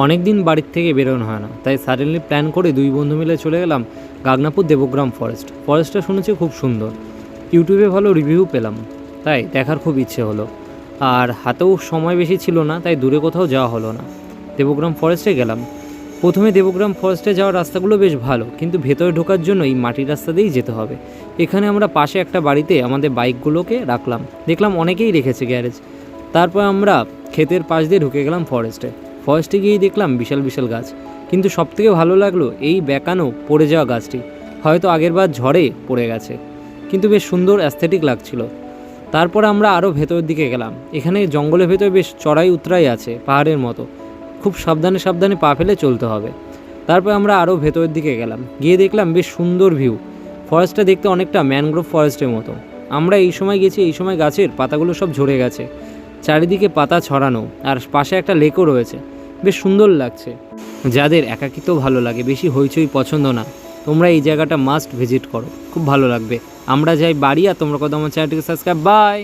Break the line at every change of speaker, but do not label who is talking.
অনেক দিন বাড়ির থেকে বেরোনো হয় না, তাই সাডেনলি প্ল্যান করে দুই বন্ধু মিলে চলে গেলাম গাগনাপুর দেবগ্রাম ফরেস্টটা শুনেছি খুব সুন্দর, ইউটিউবে ভালো রিভিউ পেলাম, তাই দেখার খুব ইচ্ছে হলো। আর হাতেও সময় বেশি ছিল না, তাই দূরে কোথাও যাওয়া হলো না, দেবগ্রাম ফরেস্টে গেলাম। প্রথমে দেবগ্রাম ফরেস্টে যাওয়ার রাস্তাগুলো বেশ ভালো, কিন্তু ভেতরে ঢোকার জন্য এই মাটির রাস্তা দিয়েই যেতে হবে। এখানে আমরা পাশে একটা বাড়িতে আমাদের বাইকগুলোকে রাখলাম, দেখলাম অনেকেই রেখেছে গ্যারেজ। তারপর আমরা ক্ষেতের পাশ দিয়ে ঢুকে গেলাম ফরেস্টে গিয়েই দেখলাম বিশাল বিশাল গাছ, কিন্তু সবথেকে ভালো লাগলো এই বেঁকানো পড়ে যাওয়া গাছটি, হয়তো আগেরবার ঝড়ে পড়ে গেছে, কিন্তু বেশ সুন্দর অ্যাস্থেটিক লাগছিল। তারপর আমরা আরও ভেতরের দিকে গেলাম। এখানে জঙ্গলের ভেতরে বেশ চড়াই উতরাই আছে পাহাড়ের মতো, খুব সাবধানে সাবধানে পা ফেলে চলতে হবে। তারপর আমরা আরও ভেতরের দিকে গেলাম, গিয়ে দেখলাম বেশ সুন্দর ভিউ। ফরেস্টটা দেখতে অনেকটা ম্যানগ্রোভ ফরেস্টের মতো। আমরা এই সময় গেছি, এই সময় গাছের পাতাগুলো সব ঝরে গেছে, চারিদিকে পাতা ছড়ানো, আর পাশে একটা লেকও রয়েছে, বেশ সুন্দর লাগছে। যাদের একাকিত্ব ভালো লাগে, বেশি হইচই পছন্দ না, তোমরা এই জায়গাটা মাস্ট ভিজিট করো, খুব ভালো লাগবে। আমরা যাই বাড়ি, আর তোমরা কত আমার চ্যানেলটিকে সাবস্ক্রাইব। বাই।